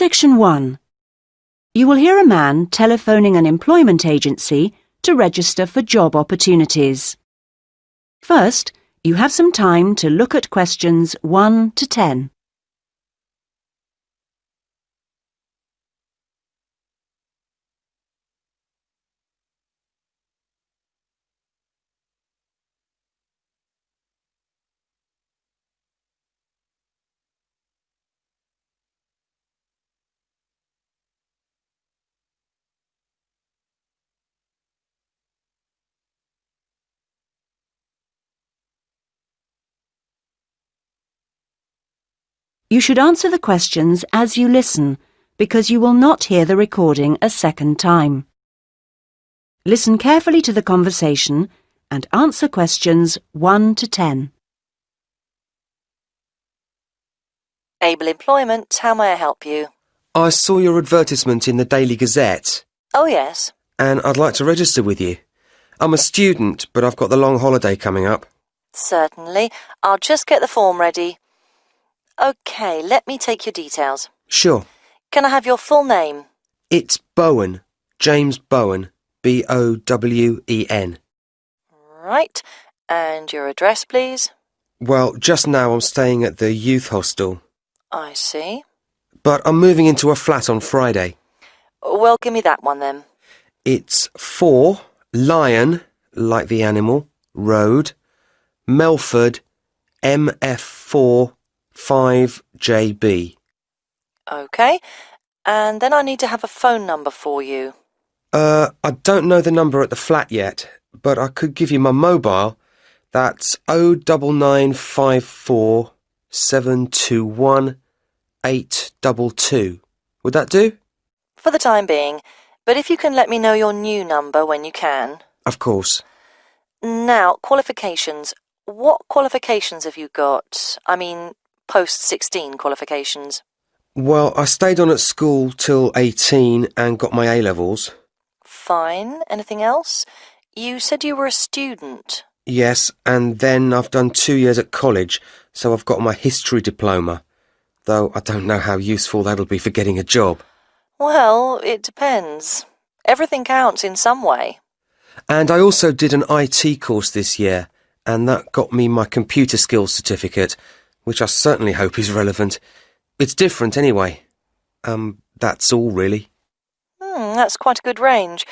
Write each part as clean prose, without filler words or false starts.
Section 1. You will hear a man telephoning an employment agency to register for job opportunities. First, you have some time to look at questions 1 to 10. You should answer the questions as you listen, because you will not hear the recording a second time. Listen carefully to the conversation and answer questions 1 to 10. Able Employment, how may I help you? I saw your advertisement in the Daily Gazette, Oh, yes. and I'd like to register with you. I'm a student, but I've got the long holiday coming up. Certainly. I'll just get the form ready. OK, let me take your details. Sure. Can I have your full name? It's Bowen, James Bowen, Bowen. Right. And your address, please? Well, just now I'm staying at the youth hostel, I see. but I'm moving into a flat on Friday. Well, give me that one then. It's 4 Lion, like the animal, Road, Melford, MF4 5JB. OK. And then I need to have a phone number for you. I don't know the number at the flat yet, but I could give you my mobile. That's 09954 721 822. Would that do? For the time being. But if you can let me know your new number when you can. Of course. Now, qualifications. What qualifications have you got? I mean, post-16 qualifications. Well, I stayed on at school till 18 and got my A-levels. Fine. Anything else? You said you were a student. Yes, and then I've done 2 years at college, so I've got my history diploma, though I don't know how useful that'll be for getting a job. Well, it depends. Everything counts in some way. And I also did an IT course this year, and that got me my computer skills certificate, which I certainly hope is relevant. It's different anyway. That's all really. That's quite a good range.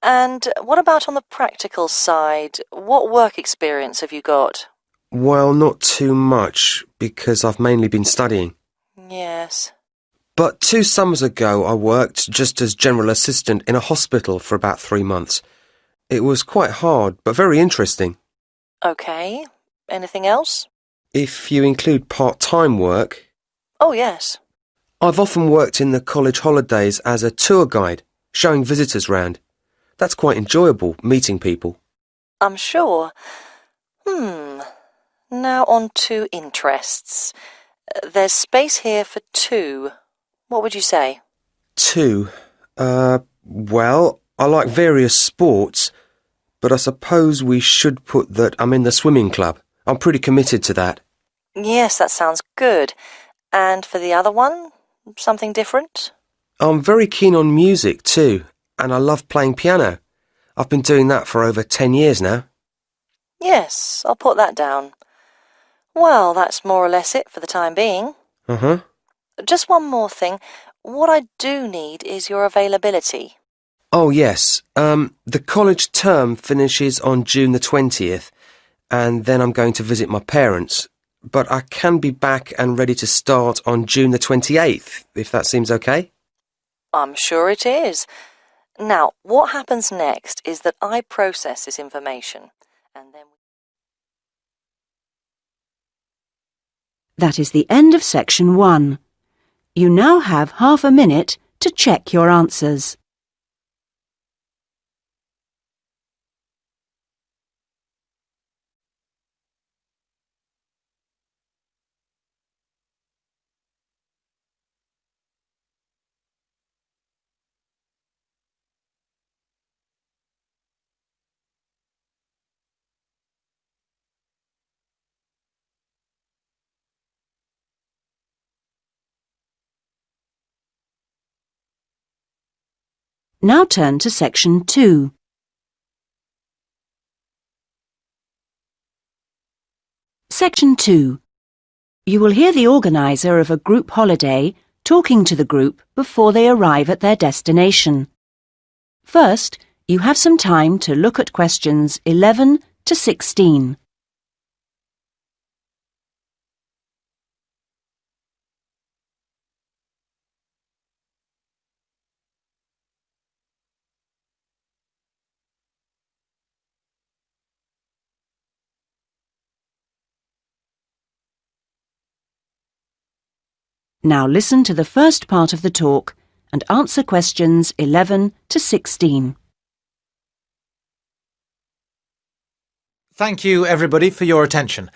And what about on the practical side? What work experience have you got? Well, not too much, because I've mainly been studying. Yes. But 2 summers ago I worked just as general assistant in a hospital for about 3 months. It was quite hard, but very interesting. OK. Anything else? If you include part-time work, Oh, yes. I've often worked in the college holidays as a tour guide, showing visitors round. That's quite enjoyable, meeting people. I'm sure. Now on to interests. There's space here for 2. What would you say? 2. Well, I like various sports, but I suppose we should put that I'm in the swimming club. I'm pretty committed to that. Yes, that sounds good. And for the other one, something different? I'm very keen on music too, and I love playing piano. I've been doing that for over 10 years now. Yes, I'll put that down. Well, that's more or less it for the time being. Uh-huh. Just one more thing. What I do need is your availability. Oh, yes. The college term finishes on June the 20th, and then I'm going to visit my parents. But I can be back and ready to start on June the 28th, if that seems okay. I'm sure it is. Now, what happens next is that I process this information, and then... That is the end of Section 1. You now have half a minute to check your answers. Now turn to Section 2. Section 2. You will hear the organiser of a group holiday talking to the group before they arrive at their destination. First, you have some time to look at questions 11 to 16. Now listen to the first part of the talk and answer questions 11 to 16. Thank you, everybody, for your attention.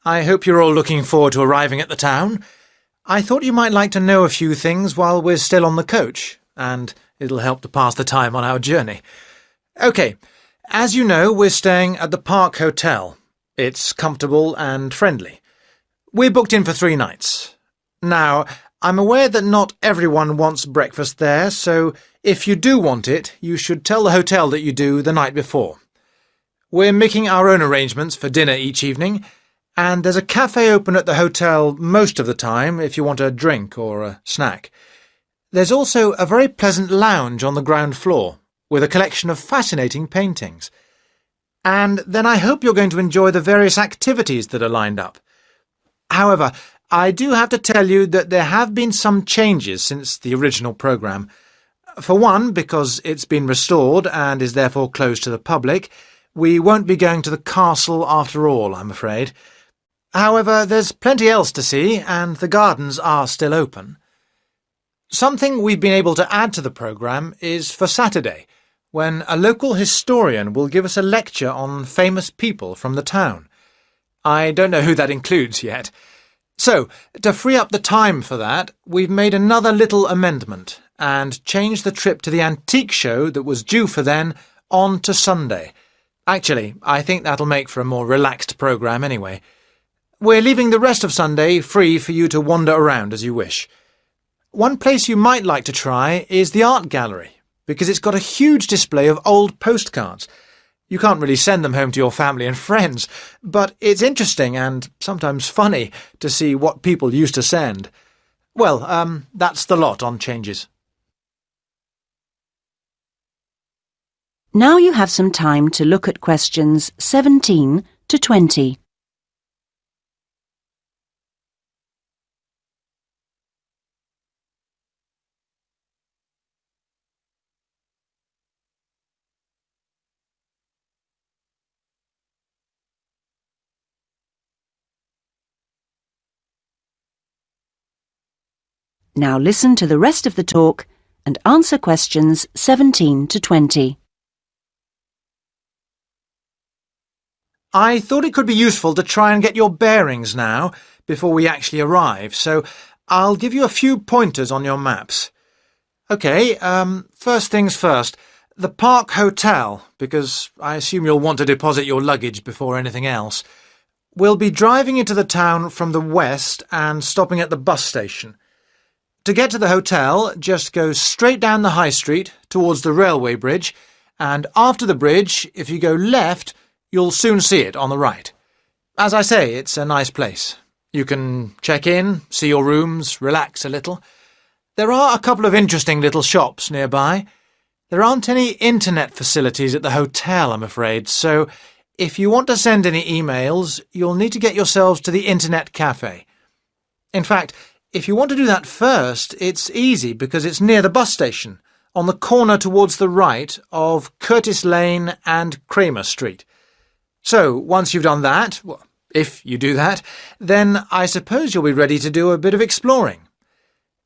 I hope you're all looking forward to arriving at the town. I thought you might like to know a few things while we're still on the coach, and it'll help to pass the time on our journey. OK, as you know, we're staying at the Park Hotel. It's comfortable and friendly. We're booked in for 3 nights. Now, I'm aware that not everyone wants breakfast there, so if you do want it, you should tell the hotel that you do the night before. We're making our own arrangements for dinner each evening, and there's a cafe open at the hotel most of the time if you want a drink or a snack. There's also a very pleasant lounge on the ground floor, with a collection of fascinating paintings. And then I hope you're going to enjoy the various activities that are lined up. However, I do have to tell you that there have been some changes since the original programme. For one, because it's been restored and is therefore closed to the public, we won't be going to the castle after all, I'm afraid. However, there's plenty else to see, and the gardens are still open. Something we've been able to add to the programme is for Saturday, when a local historian will give us a lecture on famous people from the town. I don't know who that includes yet. So, to free up the time for that, we've made another little amendment and changed the trip to the antique show that was due for then on to Sunday. Actually, I think that'll make for a more relaxed programme anyway. We're leaving the rest of Sunday free for you to wander around as you wish. One place you might like to try is the art gallery, because it's got a huge display of old postcards. You can't really send them home to your family and friends, but it's interesting and sometimes funny to see what people used to send. Well, that's the lot on changes. Now you have some time to look at questions 17 to 20. Now listen to the rest of the talk and answer questions 17 to 20. I thought it could be useful to try and get your bearings now, before we actually arrive, so I'll give you a few pointers on your maps. OK, first things first. The Park Hotel, because I assume you'll want to deposit your luggage before anything else. We'll be driving into the town from the west and stopping at the bus station. To get to the hotel, just go straight down the high street towards the railway bridge, and after the bridge, if you go left, you'll soon see it on the right. As I say, it's a nice place. You can check in, see your rooms, relax a little. There are a couple of interesting little shops nearby. There aren't any internet facilities at the hotel, I'm afraid, so if you want to send any emails, you'll need to get yourselves to the internet cafe. In fact, if you want to do that first, it's easy because it's near the bus station, on the corner towards the right of Curtis Lane and Kramer Street. So, once you've done that, well, if you do that, then I suppose you'll be ready to do a bit of exploring.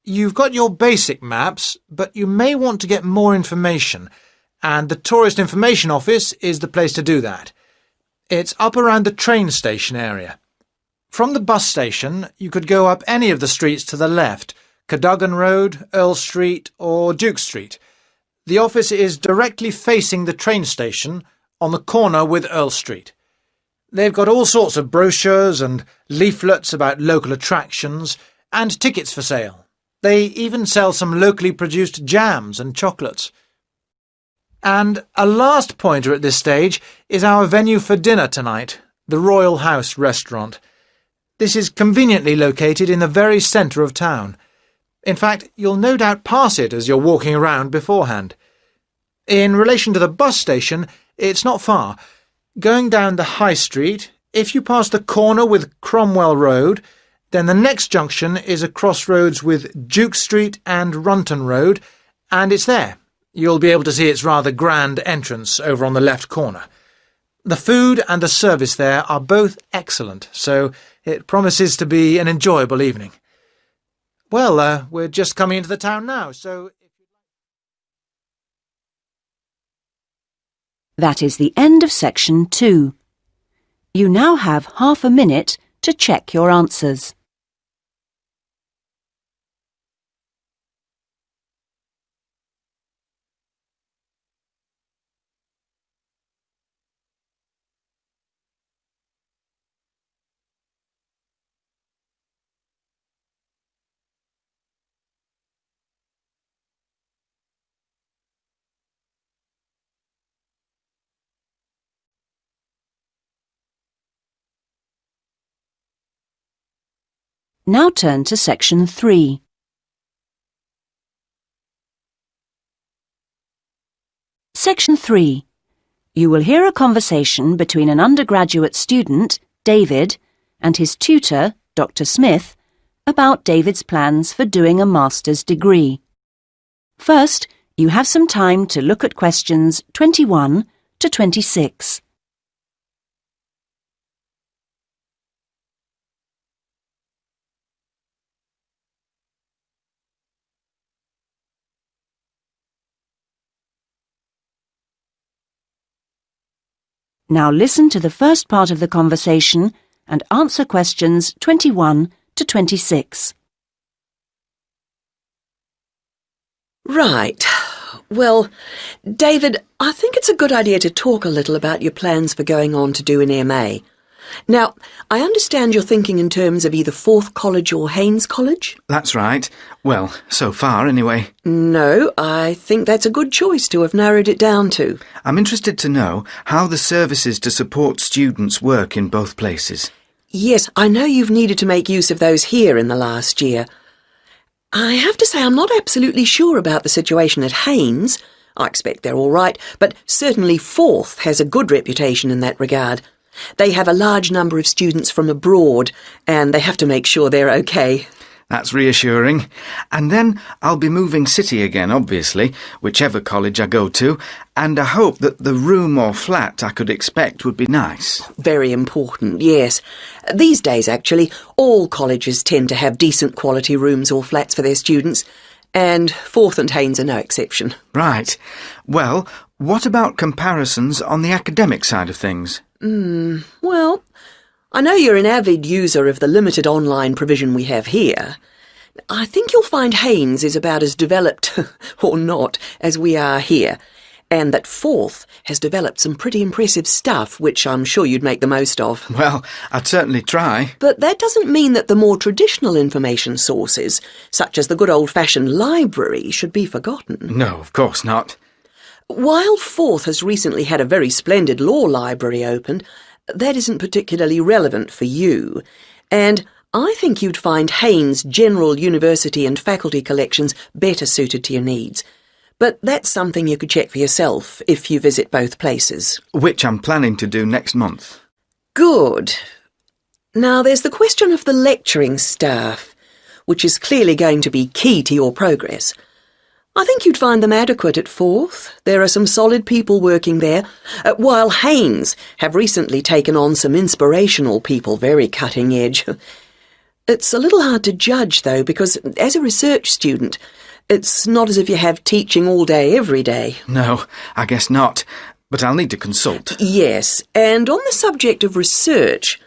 You've got your basic maps, but you may want to get more information, and the Tourist Information Office is the place to do that. It's up around the train station area. From the bus station, you could go up any of the streets to the left, Cadogan Road, Earl Street or Duke Street. The office is directly facing the train station on the corner with Earl Street. They've got all sorts of brochures and leaflets about local attractions and tickets for sale. They even sell some locally produced jams and chocolates. And a last pointer at this stage is our venue for dinner tonight, the Royal House restaurant. This is conveniently located in the very centre of town. In fact, you'll no doubt pass it as you're walking around beforehand. In relation to the bus station, it's not far. Going down the High Street, if you pass the corner with Cromwell Road, then the next junction is a crossroads with Duke Street and Runton Road, and it's there. You'll be able to see its rather grand entrance over on the left corner. The food and the service there are both excellent, so it promises to be an enjoyable evening. Well, we're just coming into the town now, so... That is the end of section 2. You now have half a minute to check your answers. Now turn to section 3. Section 3. You will hear a conversation between an undergraduate student, David, and his tutor, Dr. Smith, about David's plans for doing a master's degree. First, you have some time to look at questions 21 to 26. Now listen to the first part of the conversation and answer questions 21 to 26. Right. Well, David, I think it's a good idea to talk a little about your plans for going on to do an MA. Now, I understand you're thinking in terms of either Forth College or Haynes College? That's right. Well, so far, anyway. No, I think that's a good choice to have narrowed it down to. I'm interested to know how the services to support students work in both places. Yes, I know you've needed to make use of those here in the last year. I have to say I'm not absolutely sure about the situation at Haynes. I expect they're all right, but certainly Forth has a good reputation in that regard. They have a large number of students from abroad, and they have to make sure they're okay. That's reassuring. And then I'll be moving city again, obviously, whichever college I go to, and I hope that the room or flat I could expect would be nice. Very important, yes. These days, actually, all colleges tend to have decent quality rooms or flats for their students, and Forth and Haynes are no exception. Right. Well, what about comparisons on the academic side of things? Well, I know you're an avid user of the limited online provision we have here. I think you'll find Haynes is about as developed, or not, as we are here, and that Forth has developed some pretty impressive stuff, which I'm sure you'd make the most of. Well, I'd certainly try. But that doesn't mean that the more traditional information sources, such as the good old-fashioned library, should be forgotten. No, of course not. While Forth has recently had a very splendid law library opened, that isn't particularly relevant for you, and I think you'd find Haynes' general university and faculty collections better suited to your needs. But that's something you could check for yourself if you visit both places. Which I'm planning to do next month. Good. Now there's the question of the lecturing staff, which is clearly going to be key to your progress. I think you'd find them adequate at Forth. There are some solid people working there, while Haynes have recently taken on some inspirational people, very cutting edge. It's a little hard to judge, though, because as a research student, it's not as if you have teaching all day, every day. No, I guess not. But I'll need to consult. Yes, and on the subject of research,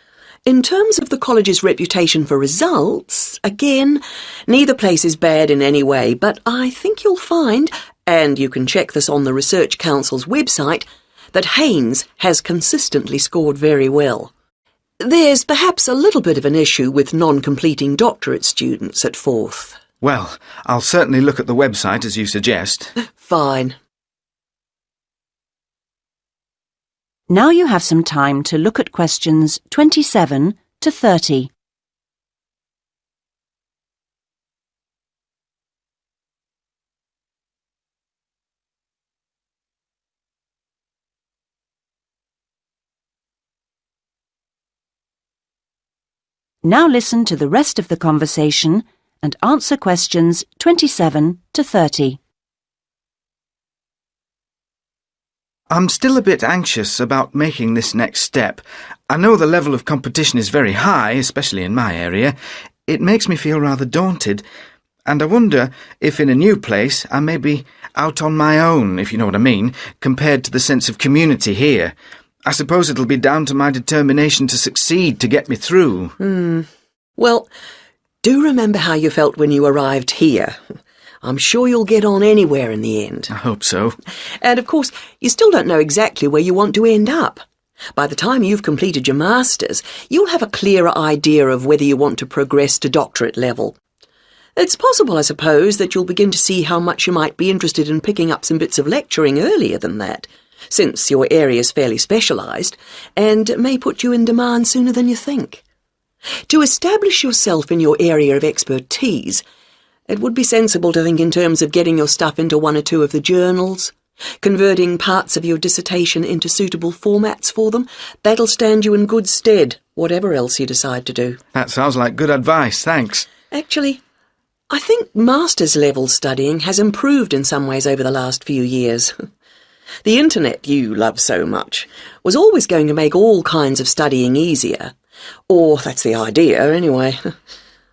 in terms of the college's reputation for results, again, neither place is bad in any way, but I think you'll find, and you can check this on the Research Council's website, that Haynes has consistently scored very well. There's perhaps a little bit of an issue with non-completing doctorate students at Forth. Well, I'll certainly look at the website as you suggest. Fine. Now you have some time to look at questions 27 to 30. Now listen to the rest of the conversation and answer questions 27 to 30. I'm still a bit anxious about making this next step. I know the level of competition is very high, especially in my area. It makes me feel rather daunted, and I wonder if in a new place I may be out on my own, if you know what I mean, compared to the sense of community here. I suppose it'll be down to my determination to succeed to get me through. Well, do remember how you felt when you arrived here. I'm sure you'll get on anywhere in the end. I hope so. And of course, you still don't know exactly where you want to end up. By the time you've completed your masters, you'll have a clearer idea of whether you want to progress to doctorate level. It's possible, I suppose, that you'll begin to see how much you might be interested in picking up some bits of lecturing earlier than that, since your area is fairly specialised, and may put you in demand sooner than you think. To establish yourself in your area of expertise, it would be sensible to think in terms of getting your stuff into one or two of the journals, converting parts of your dissertation into suitable formats for them. That'll stand you in good stead, whatever else you decide to do. That sounds like good advice, thanks. Actually, I think master's level studying has improved in some ways over the last few years. The internet you love so much was always going to make all kinds of studying easier. Or that's the idea, anyway.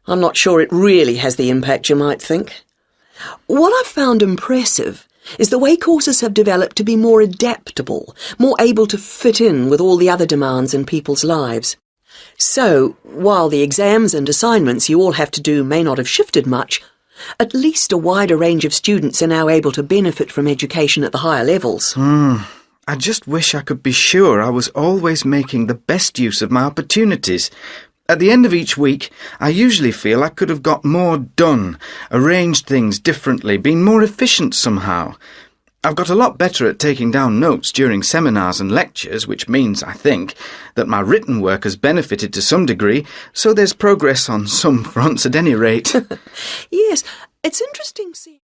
I'm not sure it really has the impact you might think. What I've found impressive is the way courses have developed to be more adaptable, more able to fit in with all the other demands in people's lives. So, while the exams and assignments you all have to do may not have shifted much, at least a wider range of students are now able to benefit from education at the higher levels. I just wish I could be sure I was always making the best use of my opportunities. At the end of each week, I usually feel I could have got more done, arranged things differently, been more efficient somehow. I've got a lot better at taking down notes during seminars and lectures, which means, I think, that my written work has benefited to some degree, so there's progress on some fronts at any rate. Yes, it's interesting seeing.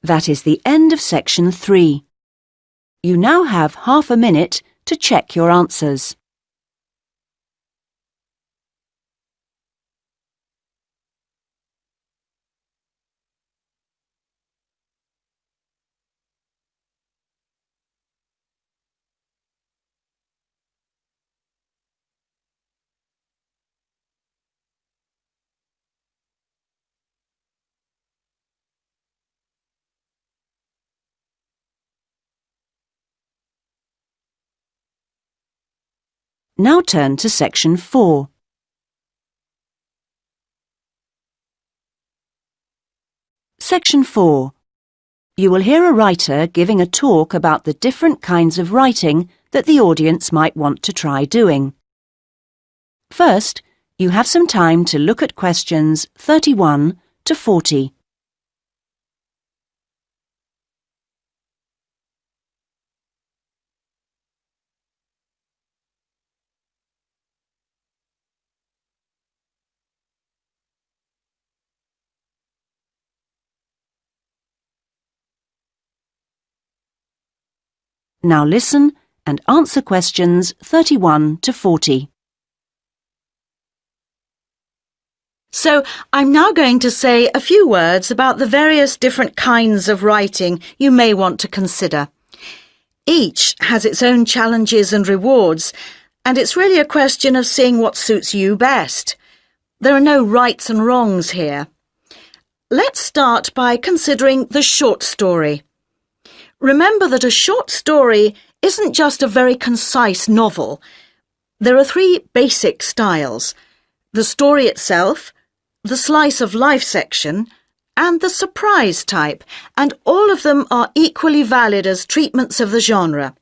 That is the end of section 3. You now have half a minute to check your answers. Now turn to section 4. Section 4. You will hear a writer giving a talk about the different kinds of writing that the audience might want to try doing. First, you have some time to look at questions 31 to 40. Now listen and answer questions 31 to 40. So, I'm now going to say a few words about the various different kinds of writing you may want to consider. Each has its own challenges and rewards, and it's really a question of seeing what suits you best. There are no rights and wrongs here. Let's start by considering the short story. Remember that a short story isn't just a very concise novel. There are 3 basic styles: the story itself, the slice of life section, and the surprise type, and all of them are equally valid as treatments of the genre.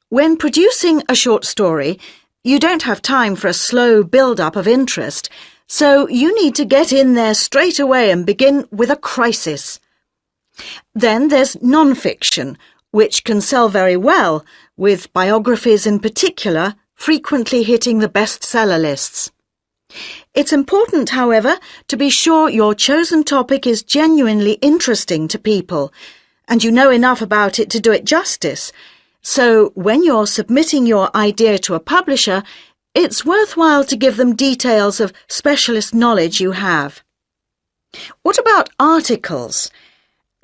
When producing a short story, you don't have time for a slow build-up of interest, so you need to get in there straight away and begin with a crisis. Then there's non-fiction, which can sell very well, with biographies in particular frequently hitting the bestseller lists. It's important, however, to be sure your chosen topic is genuinely interesting to people, and you know enough about it to do it justice. So when you're submitting your idea to a publisher, it's worthwhile to give them details of specialist knowledge you have. What about articles?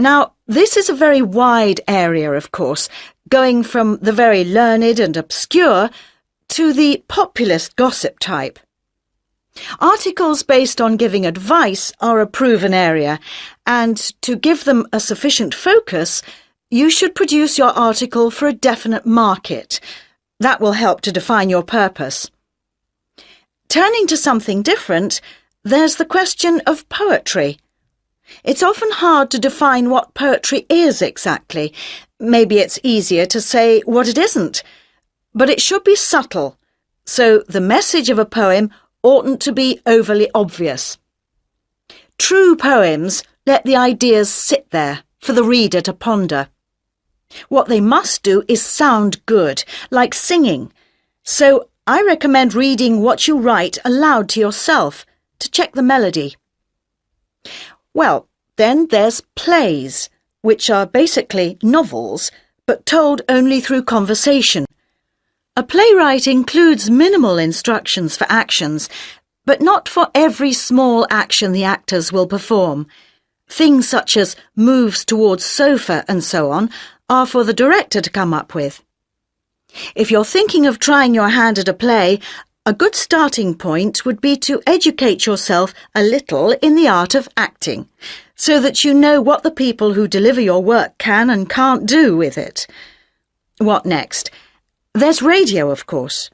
Now, this is a very wide area, of course, going from the very learned and obscure to the populist gossip type. Articles based on giving advice are a proven area, and to give them a sufficient focus, you should produce your article for a definite market. That will help to define your purpose. Turning to something different, there's the question of poetry. It's often hard to define what poetry is exactly. Maybe it's easier to say what it isn't. But it should be subtle, so the message of a poem oughtn't to be overly obvious. True poems let the ideas sit there for the reader to ponder. What they must do is sound good, like singing. So I recommend reading what you write aloud to yourself to check the melody. Well, then there's plays, which are basically novels, but told only through conversation. A playwright includes minimal instructions for actions, but not for every small action the actors will perform. Things such as moves towards sofa and so on are for the director to come up with. If you're thinking of trying your hand at a play, a good starting point would be to educate yourself a little in the art of acting, so that you know what the people who deliver your work can and can't do with it. What next? There's radio, of course.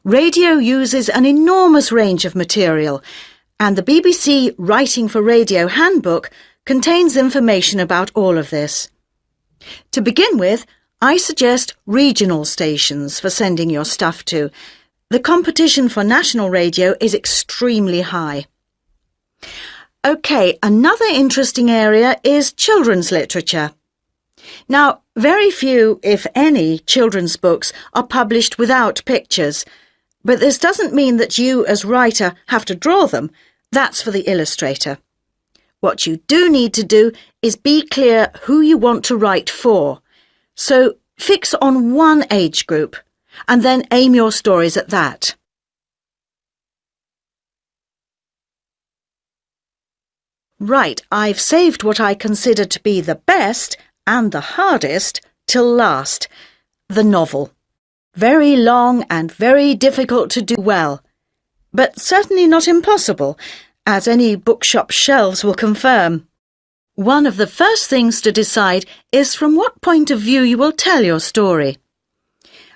Radio uses an enormous range of material, and the BBC Writing for Radio Handbook contains information about all of this. To begin with, I suggest regional stations for sending your stuff to. The competition for national radio is extremely high. OK, another interesting area is children's literature. Now, very few, if any, children's books are published without pictures, but this doesn't mean that you, as writer, have to draw them. That's for the illustrator. What you do need to do is be clear who you want to write for. So fix on one age group, and then aim your stories at that. Right, I've saved what I consider to be the best and the hardest till last, the novel. Very long and very difficult to do well, but certainly not impossible, as any bookshop shelves will confirm. One of the first things to decide is from what point of view you will tell your story.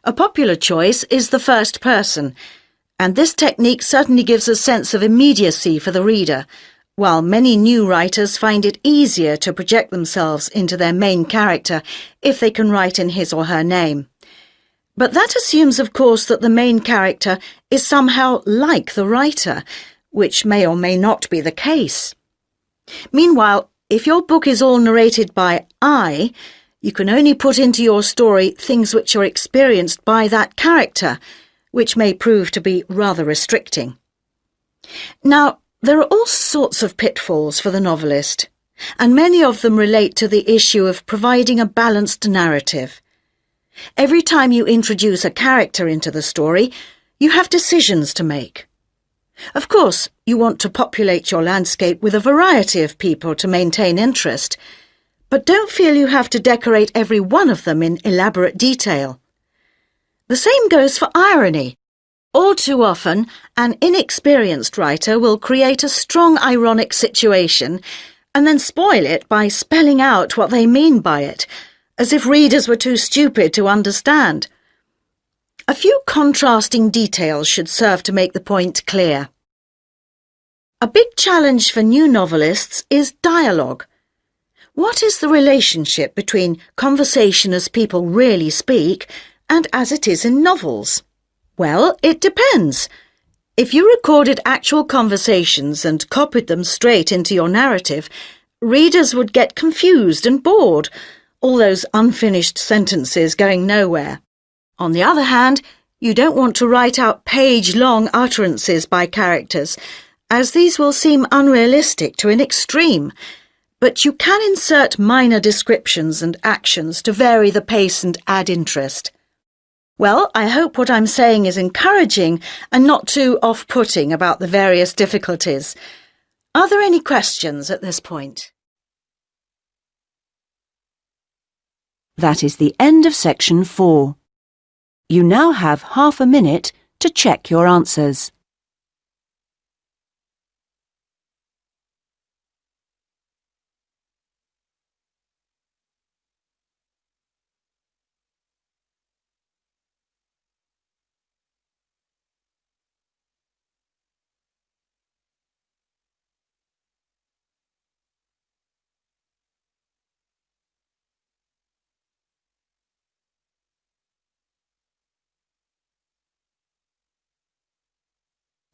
A popular choice is the first person, and this technique certainly gives a sense of immediacy for the reader, while many new writers find it easier to project themselves into their main character if they can write in his or her name. But that assumes, of course, that the main character is somehow like the writer, which may or may not be the case. Meanwhile, if your book is all narrated by I, you can only put into your story things which are experienced by that character, which may prove to be rather restricting. Now, there are all sorts of pitfalls for the novelist, and many of them relate to the issue of providing a balanced narrative. Every time you introduce a character into the story, you have decisions to make. Of course, you want to populate your landscape with a variety of people to maintain interest, but don't feel you have to decorate every one of them in elaborate detail. The same goes for irony. All too often, an inexperienced writer will create a strong ironic situation and then spoil it by spelling out what they mean by it, as if readers were too stupid to understand. A few contrasting details should serve to make the point clear. A big challenge for new novelists is dialogue. What is the relationship between conversation as people really speak and as it is in novels? Well, it depends. If you recorded actual conversations and copied them straight into your narrative, readers would get confused and bored, all those unfinished sentences going nowhere. On the other hand, you don't want to write out page-long utterances by characters, as these will seem unrealistic to an extreme. But you can insert minor descriptions and actions to vary the pace and add interest. Well, I hope what I'm saying is encouraging and not too off-putting about the various difficulties. Are there any questions at this point? That is the end of section 4. You now have half a minute to check your answers.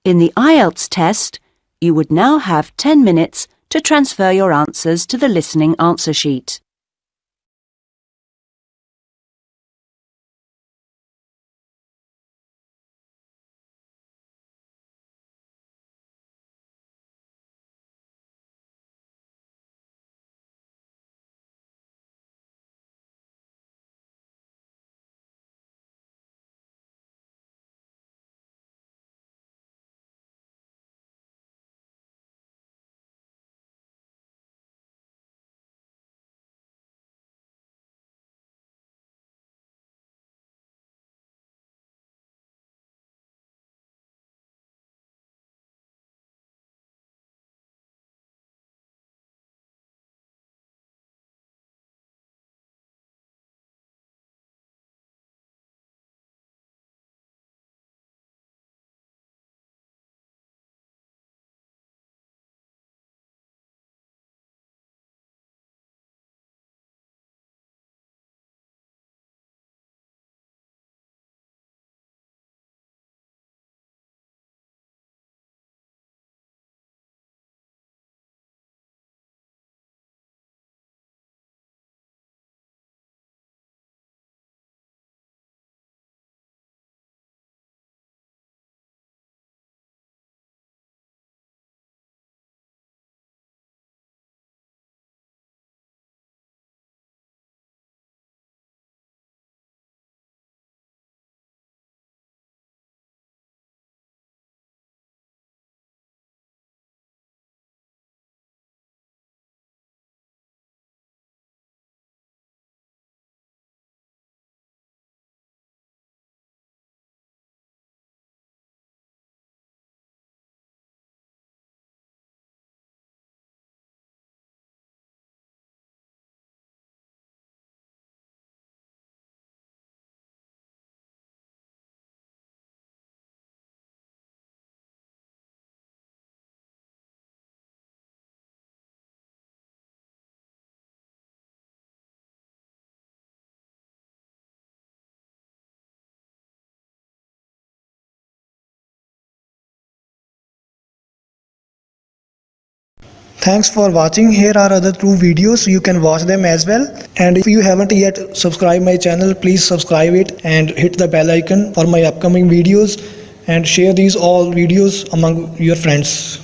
In the IELTS test, you would now have 10 minutes to transfer your answers to the listening answer sheet. Thanks for watching. Here are other 2 videos. You can watch them as well. And if you haven't yet subscribed my channel, please subscribe it and hit the bell icon for my upcoming videos, and share these all videos among your friends.